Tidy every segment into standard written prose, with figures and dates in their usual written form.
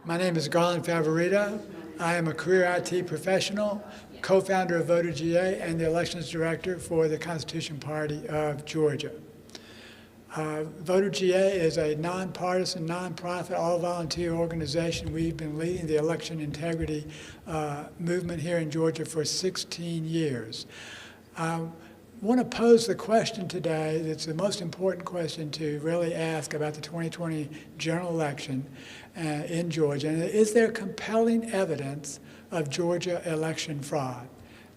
My name is Garland Favorito. I am a career IT professional, co-founder of Voter GA, and the elections director for the Constitution Party of Georgia. Voter GA is a nonpartisan, nonprofit, all-volunteer organization. We've been leading the election integrity movement here in Georgia for 16 years. I want to pose the question today that's the most important question to really ask about the 2020 general election in Georgia. And is there compelling evidence of Georgia election fraud?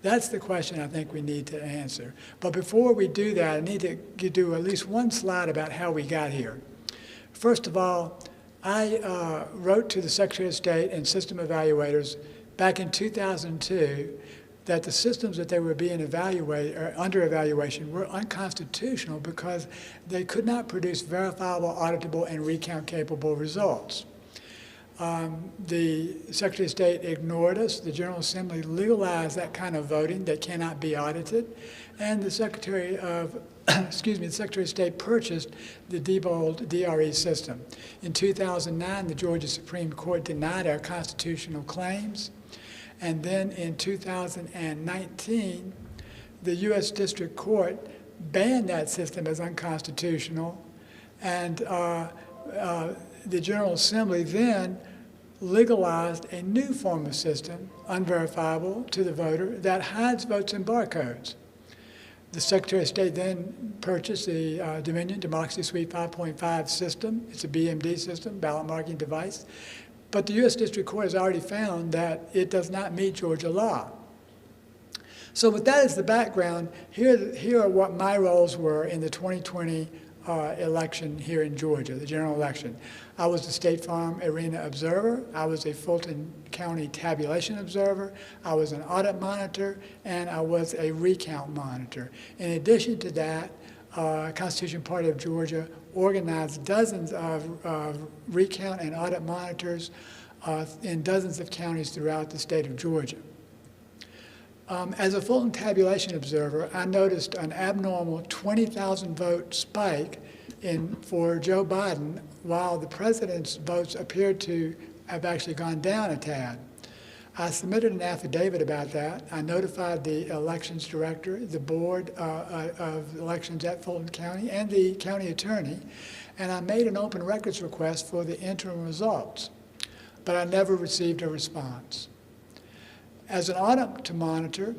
That's the question I think we need to answer. But before we do that, I need to do at least one slide about how we got here. First of all, I wrote to the Secretary of State and system evaluators back in 2002 that the systems that they were being evaluated or under evaluation were unconstitutional because they could not produce verifiable, auditable, and recount-capable results. The Secretary of State ignored us. The General Assembly legalized that kind of voting that cannot be audited, and the Secretary of the Secretary of State purchased the Diebold DRE system. In 2009, the Georgia Supreme Court denied our constitutional claims, and then in 2019, the U.S. District Court banned that system as unconstitutional, and the General Assembly then legalized a new form of system, unverifiable to the voter, that hides votes in barcodes. The Secretary of State then purchased the Dominion Democracy Suite 5.5 system. It's a BMD system, ballot marking device. But the U.S. District Court has already found that it does not meet Georgia law. So with that as the background, here are what my roles were in the 2020 election here in Georgia, the general election. I was the State Farm Arena Observer. I was a Fulton County Tabulation Observer. I was an audit monitor, and I was a recount monitor. In addition to that, Constitution Party of Georgia organized dozens of recount and audit monitors in dozens of counties throughout the state of Georgia. As a Fulton Tabulation Observer, I noticed an abnormal 20,000 vote spike for Joe Biden, while the president's votes appeared to have actually gone down a tad. I submitted an affidavit about that. I notified the elections director, the board of elections at Fulton County, and the county attorney, and I made an open records request for the interim results, but I never received a response. As an audit monitor,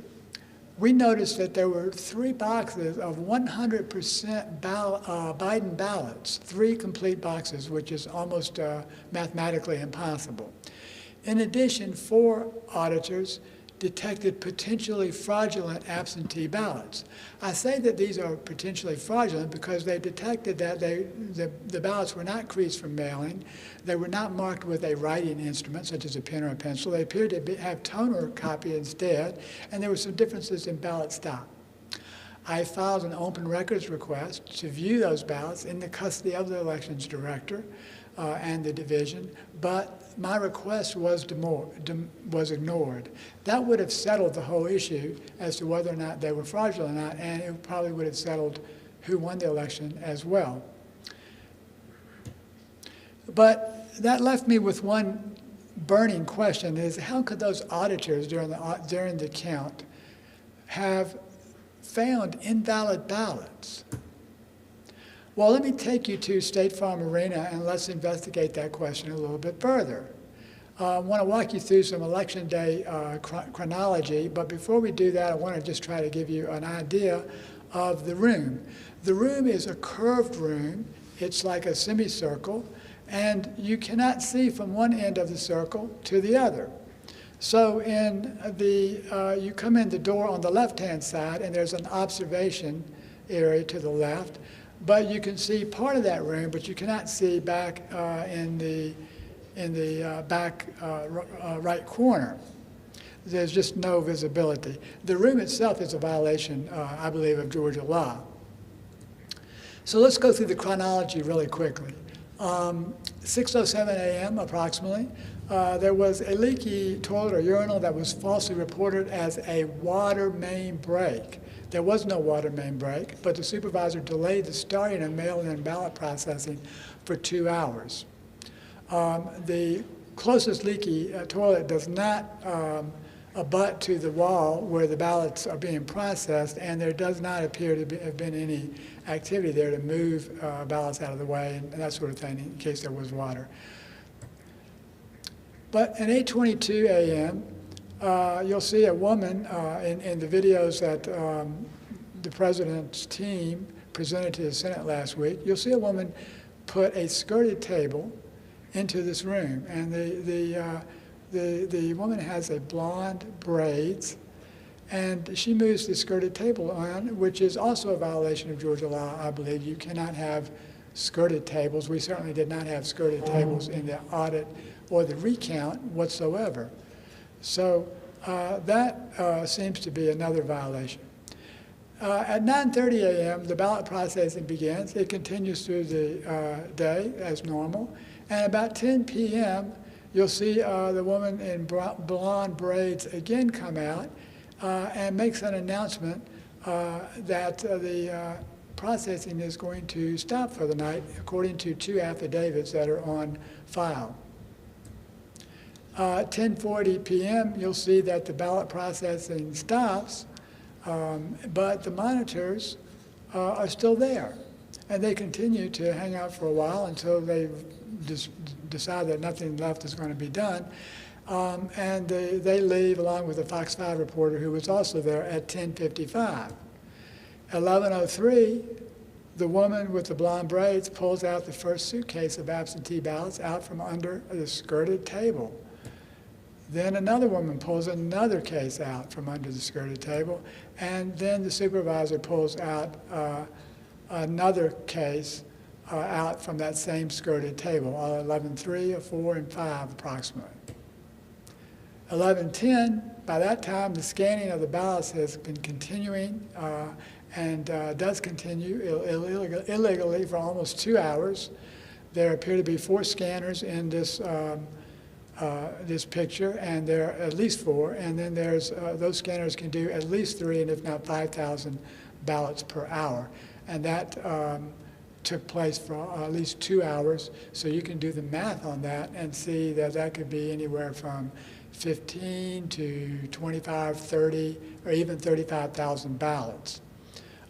we noticed that there were 3 boxes of 100% Biden ballots, 3 complete boxes, which is almost mathematically impossible. In addition, 4 auditors detected potentially fraudulent absentee ballots. I say that these are potentially fraudulent because they detected that the ballots were not creased from mailing, they were not marked with a writing instrument such as a pen or a pencil, they appeared to have toner copy instead, and there were some differences in ballot stock. I filed an open records request to view those ballots in the custody of the elections director and the division, but my request was ignored. That would have settled the whole issue as to whether or not they were fraudulent or not, and it probably would have settled who won the election as well. But that left me with one burning question: is how could those auditors during the count have found invalid ballots? Well, let me take you to State Farm Arena and let's investigate that question a little bit further. I want to walk you through some election day chronology, but before we do that, I want to just try to give you an idea of the room. The room is a curved room. It's like a semicircle, and you cannot see from one end of the circle to the other. So you come in the door on the left-hand side, and there's an observation area to the left. But you can see part of that room, but you cannot see back in the back right corner. There's just no visibility. The room itself is a violation, I believe, of Georgia law. So let's go through the chronology really quickly. 6:07 a.m. approximately, there was a leaky toilet or urinal that was falsely reported as a water main break. There was no water main break, but the supervisor delayed the starting of mail-in ballot processing for 2 hours. The closest leaky toilet does not abut to the wall where the ballots are being processed, and there does not appear to have been any activity there to move ballots out of the way and that sort of thing in case there was water. But at 8:22 a.m., you'll see a woman in the videos that the president's team presented to the Senate last week. You'll see a woman put a skirted table into this room, and the woman has a blonde braids, and she moves the skirted table on, which is also a violation of Georgia law, I believe. You cannot have skirted tables. We certainly did not have skirted tables in the audit or the recount whatsoever. So that seems to be another violation. At 9:30 a.m., the ballot processing begins. It continues through the day as normal. And about 10 p.m., you'll see the woman in blonde braids again come out and makes an announcement that the processing is going to stop for the night, according to 2 affidavits that are on file. 10:40 p.m., you'll see that the ballot processing stops, but the monitors are still there. And they continue to hang out for a while until they decide that nothing left is going to be done. And they leave along with the Fox 5 reporter who was also there at 10:55. 11:03, the woman with the blonde braids pulls out the first suitcase of absentee ballots out from under the skirted table. Then another woman pulls another case out from under the skirted table, and then the supervisor pulls out another case out from that same skirted table, 11:03, 4, and 5 approximately. 11:10, by that time the scanning of the ballots has been continuing and does continue illegally for almost 2 hours. There appear to be 4 scanners in this this picture, and there are at least 4, and then there's those scanners can do at least 3 and if not 5,000 ballots per hour, and that took place for at least 2 hours, so you can do the math on that and see that that could be anywhere from 15 to 25, 30, or even 35,000 ballots.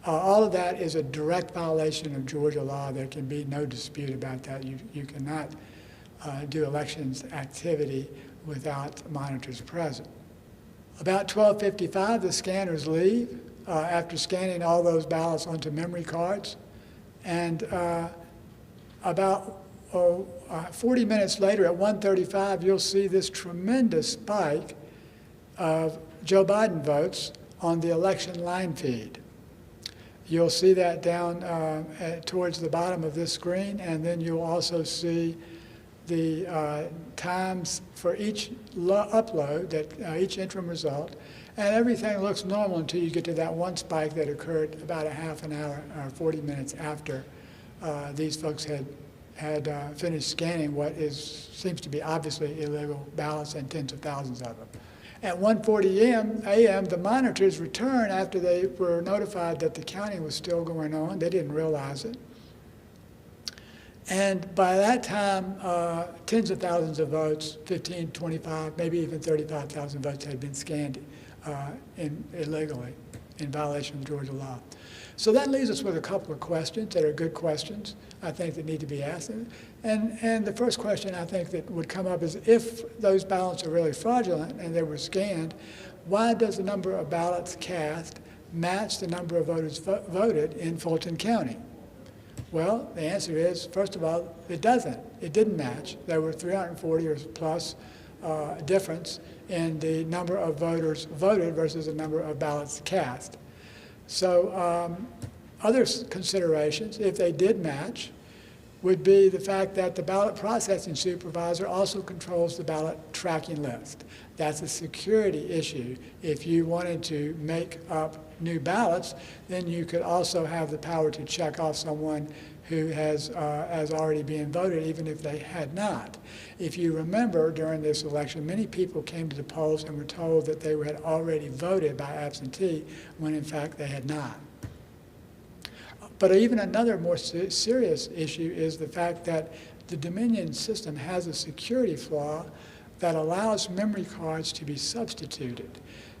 All of that is a direct violation of Georgia law. There can be no dispute about that. You cannot do elections activity without monitors present. About 12:55, the scanners leave after scanning all those ballots onto memory cards. And about 40 minutes later at 1:35, you'll see this tremendous spike of Joe Biden votes on the election line feed. You'll see that down towards the bottom of this screen, and then you'll also see the times for each upload, that each interim result, and everything looks normal until you get to that one spike that occurred about a half an hour or 40 minutes after these folks had finished scanning what seems to be obviously illegal ballots, and tens of thousands of them. At 1:40 a.m., the monitors return after they were notified that the counting was still going on. They didn't realize it. And by that time, tens of thousands of votes, 15, 25, maybe even 35,000 votes had been scanned illegally in violation of Georgia law. So that leaves us with a couple of questions that are good questions, I think, that need to be asked. And the first question I think that would come up is, if those ballots are really fraudulent and they were scanned, why does the number of ballots cast match the number of voters voted in Fulton County? Well, the answer is, first of all, it doesn't. It didn't match. There were 340 or plus difference in the number of voters voted versus the number of ballots cast. So other considerations, if they did match, would be the fact that the ballot processing supervisor also controls the ballot tracking list. That's a security issue. If you wanted to make up new ballots, then you could also have the power to check off someone who has already been voted, even if they had not. If you remember, during this election, many people came to the polls and were told that they had already voted by absentee, when in fact they had not. But even another more serious issue is the fact that the Dominion system has a security flaw that allows memory cards to be substituted.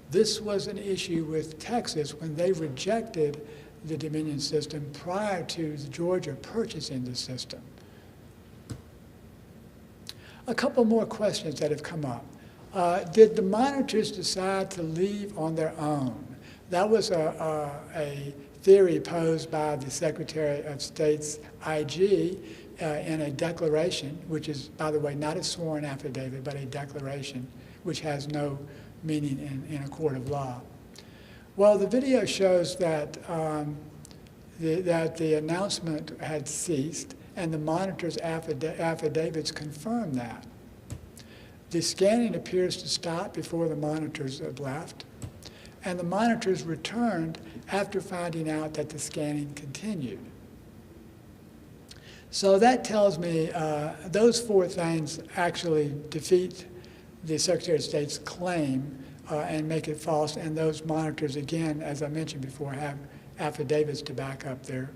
This was an issue with Texas when they rejected the Dominion system prior to Georgia purchasing the system. A couple more questions that have come up. Did the monitors decide to leave on their own? That was a theory posed by the Secretary of State's IG in a declaration, which is, by the way, not a sworn affidavit, but a declaration, which has no meaning in a court of law. Well, the video shows that the announcement had ceased, and the monitor's affidavits confirm that. The scanning appears to stop before the monitors had left, and the monitors returned after finding out that the scanning continued. So that tells me those four things actually defeat the Secretary of State's claim and make it false, and those monitors, again, as I mentioned before, have affidavits to back up their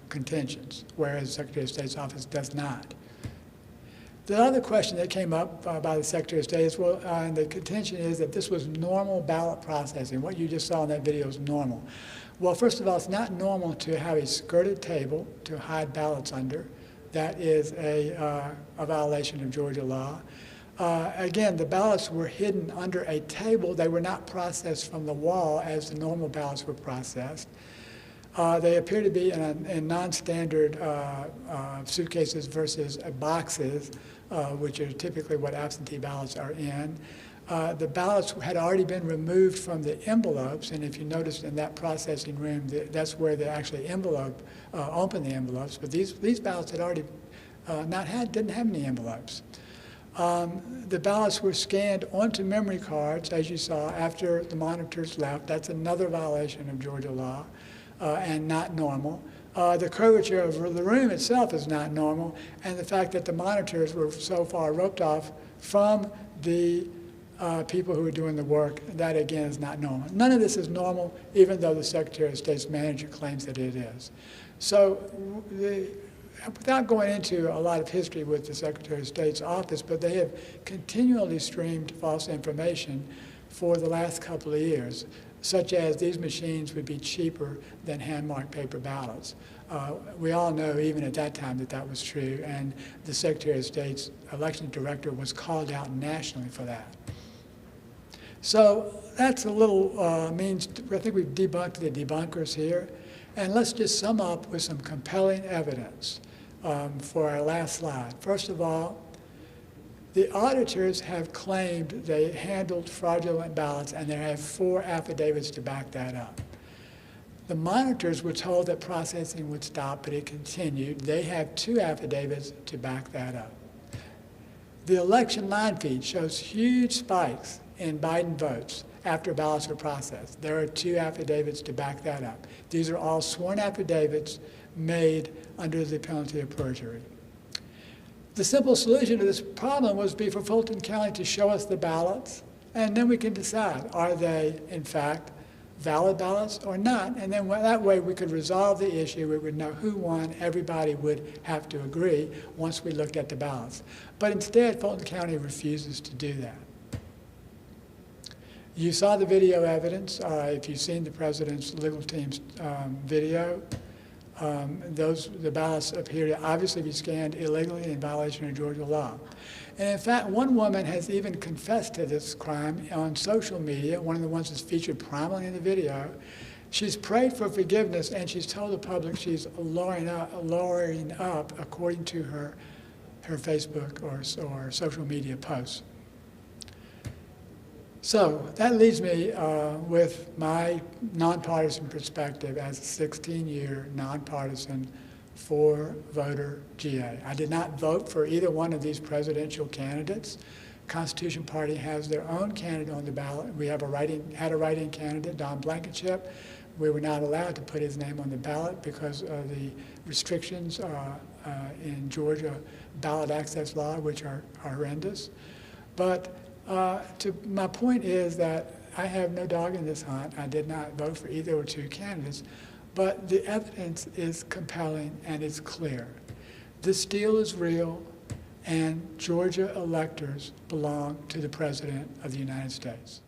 contentions, whereas the Secretary of State's office does not. The other question that came up by the Secretary of State is, well, and the contention is that this was normal ballot processing. What you just saw in that video is normal. Well, first of all, it's not normal to have a skirted table to hide ballots under. That is a violation of Georgia law. Again, the ballots were hidden under a table. They were not processed from the wall as the normal ballots were processed. They appear to be in non-standard suitcases versus boxes, which are typically what absentee ballots are in. The ballots had already been removed from the envelopes, and if you noticed in that processing room, that's where they actually open the envelopes. But these ballots had already didn't have any envelopes. The ballots were scanned onto memory cards, as you saw, after the monitors left. That's another violation of Georgia law and not normal. The curvature of the room itself is not normal, and the fact that the monitors were so far roped off from the people who were doing the work, that again is not normal. None of this is normal, even though the Secretary of State's manager claims that it is. So without going into a lot of history with the Secretary of State's office, but they have continually streamed false information for the last couple of years, such as these machines would be cheaper than hand-marked paper ballots. We all know, even at that time, that that was true, and the Secretary of State's election director was called out nationally for that. So that's a little I think we've debunked the debunkers here, and let's just sum up with some compelling evidence for our last slide. First of all, the auditors have claimed they handled fraudulent ballots, and they have 4 affidavits to back that up. The monitors were told that processing would stop, but it continued. They have 2 affidavits to back that up. The election line feed shows huge spikes in Biden votes after ballots were processed. There are 2 affidavits to back that up. These are all sworn affidavits made under the penalty of perjury. The simple solution to this problem was for Fulton County to show us the ballots, and then we can decide, are they, in fact, valid ballots or not? And then that way we could resolve the issue. We would know who won. Everybody would have to agree once we looked at the ballots. But instead, Fulton County refuses to do that. You saw the video evidence. If you've seen the president's legal team's video, the ballots appear to obviously be scanned illegally in violation of Georgia law. And in fact, one woman has even confessed to this crime on social media, one of the ones that's featured prominently in the video. She's prayed for forgiveness, and she's told the public she's lowering up according to her Facebook or social media posts. So that leaves me with my nonpartisan perspective as a 16-year nonpartisan 4-voter GA. I did not vote for either one of these presidential candidates. Constitution Party has their own candidate on the ballot. We had a write-in candidate, Don Blankenship. We were not allowed to put his name on the ballot because of the restrictions in Georgia ballot access law, which are horrendous. But my point is that I have no dog in this hunt. I did not vote for either or 2 candidates, but the evidence is compelling and it's clear. This deal is real, and Georgia electors belong to the President of the United States.